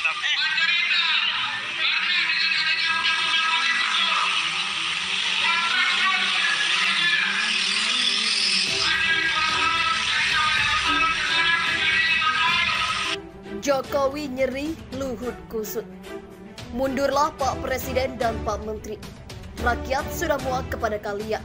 mantap. Jokowi nyeri, Luhut kusut. Mundurlah Pak Presiden dan Pak Menteri. Rakyat sudah muak kepada kalian.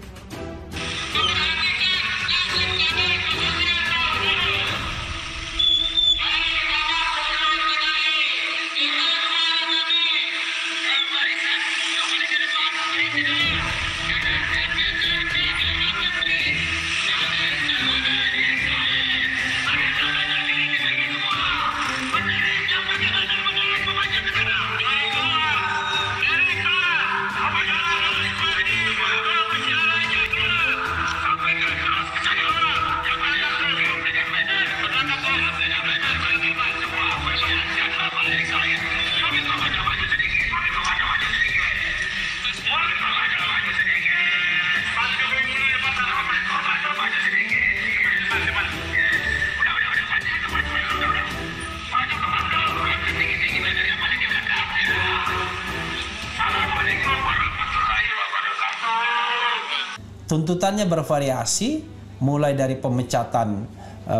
Tuntutannya bervariasi, mulai dari pemecatan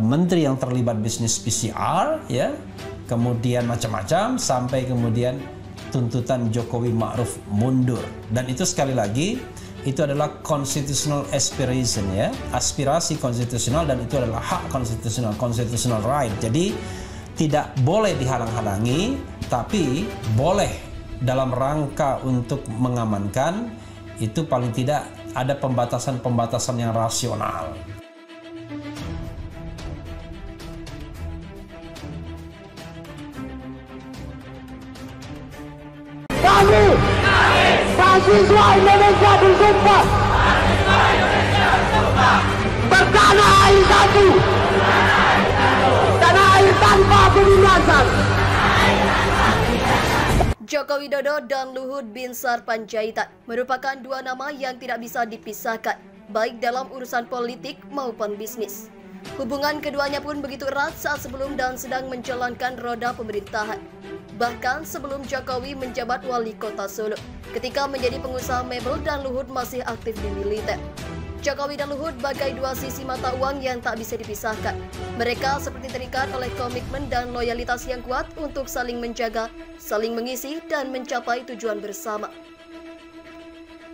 menteri yang terlibat bisnis PCR, ya, kemudian macam-macam, sampai kemudian tuntutan Jokowi Ma'ruf mundur. Dan itu sekali lagi, itu adalah constitutional aspiration, ya, aspirasi konstitusional, dan itu adalah hak konstitusional, constitutional right. Jadi tidak boleh dihalang-halangi, tapi boleh dalam rangka untuk mengamankan, itu paling tidak ada pembatasan-pembatasan yang rasional. Kami mahasiswa Indonesia bersumpah bertanah air satu, tanah air tanpa penindasan. Joko Widodo dan Luhut Binsar Panjaitan merupakan dua nama yang tidak bisa dipisahkan, baik dalam urusan politik maupun bisnis. Hubungan keduanya pun begitu erat saat sebelum dan sedang menjalankan roda pemerintahan. Bahkan sebelum Jokowi menjabat wali kota Solo, ketika menjadi pengusaha mebel dan Luhut masih aktif di militer. Jokowi dan Luhut bagai dua sisi mata uang yang tak bisa dipisahkan. Mereka seperti terikat oleh komitmen dan loyalitas yang kuat untuk saling menjaga, saling mengisi, dan mencapai tujuan bersama.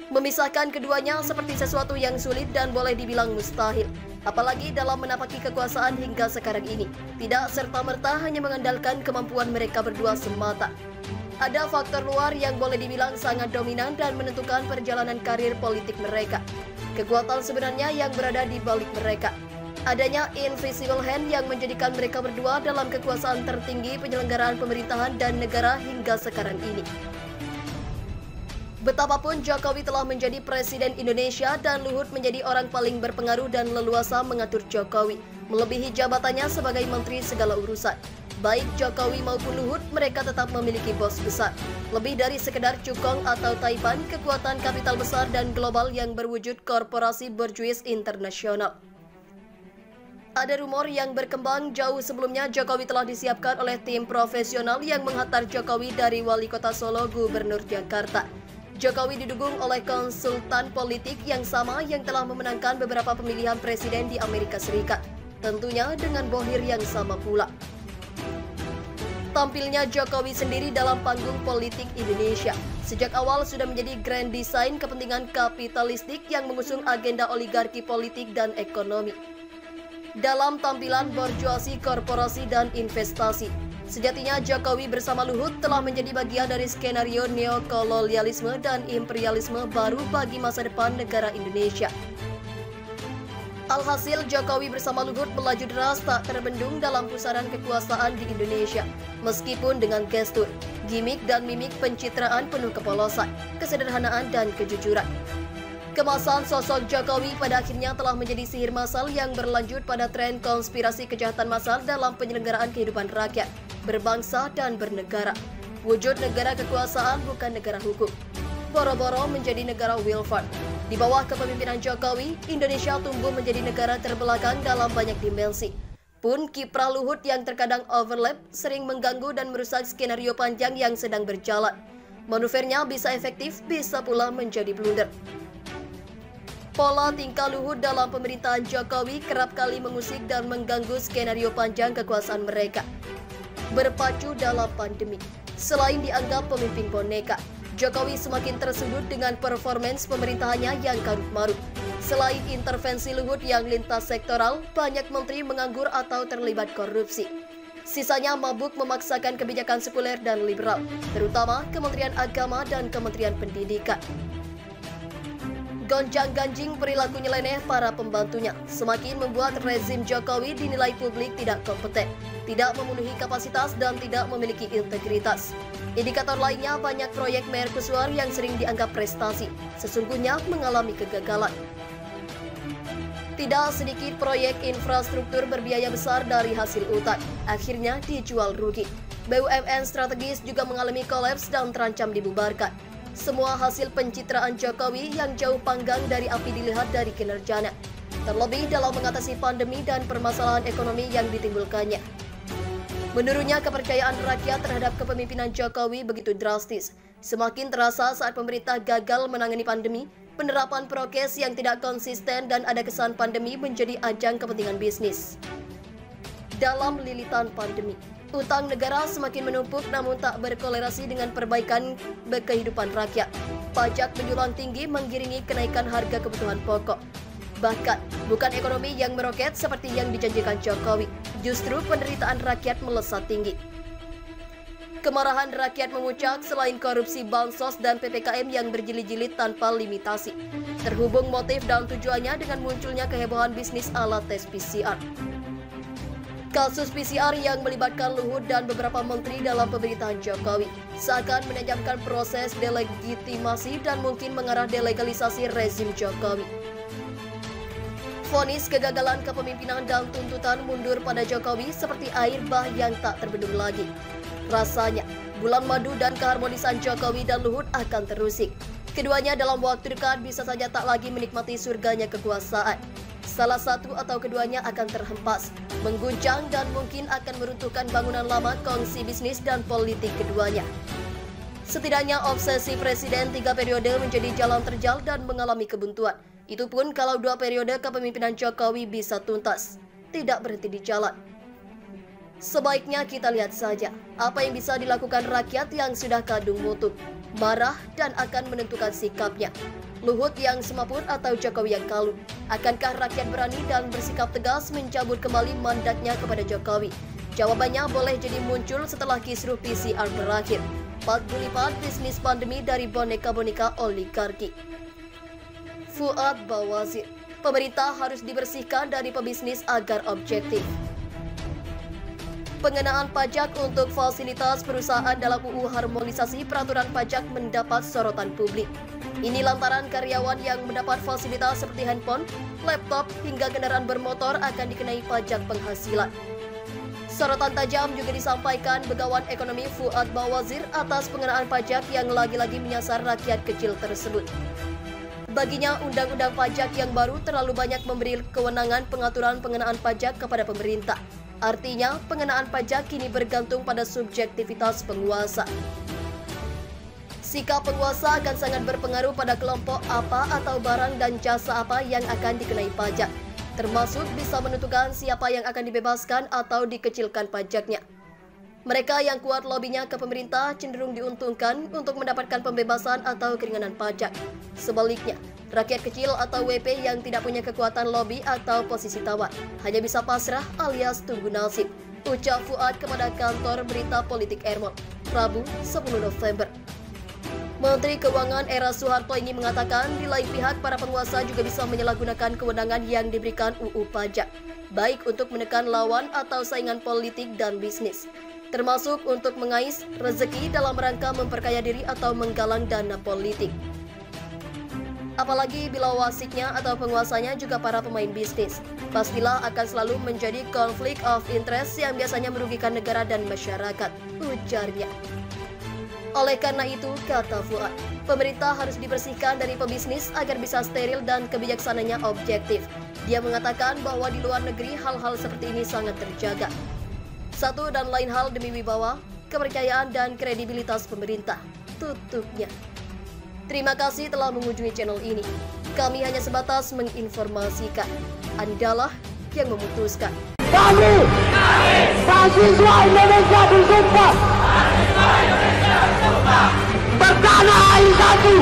Memisahkan keduanya seperti sesuatu yang sulit dan boleh dibilang mustahil. Apalagi dalam menapaki kekuasaan hingga sekarang ini, tidak serta-merta hanya mengandalkan kemampuan mereka berdua semata. Ada faktor luar yang boleh dibilang sangat dominan dan menentukan perjalanan karir politik mereka. Kekuatan sebenarnya yang berada di balik mereka. Adanya invisible hand yang menjadikan mereka berdua dalam kekuasaan tertinggi penyelenggaraan pemerintahan dan negara hingga sekarang ini. Betapapun Jokowi telah menjadi Presiden Indonesia dan Luhut menjadi orang paling berpengaruh dan leluasa mengatur Jokowi, melebihi jabatannya sebagai menteri segala urusan. Baik Jokowi maupun Luhut, mereka tetap memiliki bos besar. Lebih dari sekedar cukong atau taipan, kekuatan kapital besar dan global yang berwujud korporasi berjuis internasional. Ada rumor yang berkembang jauh sebelumnya Jokowi telah disiapkan oleh tim profesional yang menghantar Jokowi dari wali kota Solo, Gubernur Jakarta. Jokowi didukung oleh konsultan politik yang sama yang telah memenangkan beberapa pemilihan presiden di Amerika Serikat. Tentunya dengan bohir yang sama pula. Tampilnya Jokowi sendiri dalam panggung politik Indonesia. Sejak awal sudah menjadi grand design kepentingan kapitalistik yang mengusung agenda oligarki politik dan ekonomi. Dalam tampilan borjuasi korporasi dan investasi, sejatinya Jokowi bersama Luhut telah menjadi bagian dari skenario neokolonialisme dan imperialisme baru bagi masa depan negara Indonesia. Alhasil Jokowi bersama Luhut melaju deras tak terbendung dalam pusaran kekuasaan di Indonesia, meskipun dengan gestur, gimik dan mimik pencitraan penuh kepolosan, kesederhanaan dan kejujuran. Kemasan sosok Jokowi pada akhirnya telah menjadi sihir massal yang berlanjut pada tren konspirasi kejahatan massal dalam penyelenggaraan kehidupan rakyat, berbangsa dan bernegara. Wujud negara kekuasaan bukan negara hukum. Boro-boro menjadi negara welfare. Di bawah kepemimpinan Jokowi, Indonesia tumbuh menjadi negara terbelakang dalam banyak dimensi. Pun kiprah Luhut yang terkadang overlap sering mengganggu dan merusak skenario panjang yang sedang berjalan. Manuvernya bisa efektif, bisa pula menjadi blunder. Pola tingkah Luhut dalam pemerintahan Jokowi kerap kali mengusik dan mengganggu skenario panjang kekuasaan mereka. Berpacu dalam pandemi. Selain dianggap pemimpin boneka, Jokowi semakin tersudut dengan performance pemerintahannya yang karut-marut. Selain intervensi Luhut yang lintas sektoral, banyak menteri menganggur atau terlibat korupsi. Sisanya mabuk memaksakan kebijakan sekuler dan liberal, terutama Kementerian Agama dan Kementerian Pendidikan. Gonjang-ganjing perilaku nyeleneh para pembantunya semakin membuat rezim Jokowi dinilai publik tidak kompeten, tidak memenuhi kapasitas dan tidak memiliki integritas. Indikator lainnya, banyak proyek mercusuar yang sering dianggap prestasi, sesungguhnya mengalami kegagalan. Tidak sedikit proyek infrastruktur berbiaya besar dari hasil utang, akhirnya dijual rugi. BUMN strategis juga mengalami kolaps dan terancam dibubarkan. Semua hasil pencitraan Jokowi yang jauh panggang dari api dilihat dari kinerjanya, terlebih dalam mengatasi pandemi dan permasalahan ekonomi yang ditimbulkannya. Menurutnya, kepercayaan rakyat terhadap kepemimpinan Jokowi begitu drastis. Semakin terasa saat pemerintah gagal menangani pandemi, penerapan prokes yang tidak konsisten dan ada kesan pandemi menjadi ajang kepentingan bisnis. Dalam lilitan pandemi, utang negara semakin menumpuk namun tak berkolerasi dengan perbaikan kehidupan rakyat. Pajak menjulang tinggi mengiringi kenaikan harga kebutuhan pokok. Bahkan, bukan ekonomi yang meroket seperti yang dijanjikan Jokowi, justru penderitaan rakyat melesat tinggi. Kemarahan rakyat memuncak selain korupsi bansos dan PPKM yang berjilid-jilid tanpa limitasi. Terhubung motif dan tujuannya dengan munculnya kehebohan bisnis ala tes PCR. Kasus PCR yang melibatkan Luhut dan beberapa menteri dalam pemerintahan Jokowi seakan menajamkan proses delegitimasi dan mungkin mengarah delegalisasi rezim Jokowi. Vonis kegagalan kepemimpinan dan tuntutan mundur pada Jokowi seperti air bah yang tak terbendung lagi. Rasanya, bulan madu dan keharmonisan Jokowi dan Luhut akan terusik. Keduanya dalam waktu dekat bisa saja tak lagi menikmati surganya kekuasaan. Salah satu atau keduanya akan terhempas, mengguncang dan mungkin akan meruntuhkan bangunan lama kongsi bisnis dan politik keduanya. Setidaknya obsesi Presiden 3 periode menjadi jalan terjal dan mengalami kebuntuan. Itu pun kalau 2 periode kepemimpinan Jokowi bisa tuntas, tidak berhenti di jalan. Sebaiknya kita lihat saja apa yang bisa dilakukan rakyat yang sudah kadung mutu, marah dan akan menentukan sikapnya. Luhut yang semaput atau Jokowi yang kalut? Akankah rakyat berani dan bersikap tegas mencabut kembali mandatnya kepada Jokowi? Jawabannya boleh jadi muncul setelah kisruh PCR berakhir. 4 lipat bisnis pandemi dari boneka-boneka oligarki. Fuad Bawazir, pemerintah harus dibersihkan dari pebisnis agar objektif. Pengenaan pajak untuk fasilitas perusahaan dalam UU Harmonisasi Peraturan Pajak mendapat sorotan publik. Ini lantaran karyawan yang mendapat fasilitas seperti handphone, laptop, hingga kendaraan bermotor akan dikenai pajak penghasilan. Sorotan tajam juga disampaikan Begawan Ekonomi Fuad Bawazir atas pengenaan pajak yang lagi-lagi menyasar rakyat kecil tersebut. Baginya, undang-undang pajak yang baru terlalu banyak memberi kewenangan pengaturan pengenaan pajak kepada pemerintah. Artinya, pengenaan pajak kini bergantung pada subjektivitas penguasa. Sikap penguasa akan sangat berpengaruh pada kelompok apa atau barang dan jasa apa yang akan dikenai pajak, termasuk bisa menentukan siapa yang akan dibebaskan atau dikecilkan pajaknya. Mereka yang kuat lobinya ke pemerintah cenderung diuntungkan untuk mendapatkan pembebasan atau keringanan pajak. Sebaliknya, rakyat kecil atau WP yang tidak punya kekuatan lobi atau posisi tawar hanya bisa pasrah alias tunggu nasib, ucap Fuad kepada kantor berita politik Ermon, Rabu 10 November. Menteri Keuangan era Soeharto ini mengatakan di lain pihak para penguasa juga bisa menyalahgunakan kewenangan yang diberikan UU Pajak, baik untuk menekan lawan atau saingan politik dan bisnis, termasuk untuk mengais rezeki dalam rangka memperkaya diri atau menggalang dana politik. Apalagi bila wasiknya atau penguasanya juga para pemain bisnis, pastilah akan selalu menjadi konflik of interest yang biasanya merugikan negara dan masyarakat, ujarnya. Oleh karena itu, kata Fuad, pemerintah harus dibersihkan dari pebisnis agar bisa steril dan kebijaksananya objektif. Dia mengatakan bahwa di luar negeri hal-hal seperti ini sangat terjaga. Satu dan lain hal demi wibawa, kepercayaan dan kredibilitas pemerintah, tutupnya. Terima kasih telah mengunjungi channel ini. Kami hanya sebatas menginformasikan. Andalah yang memutuskan. Kami, mahasiswa Indonesia bersumpah bersama AI 1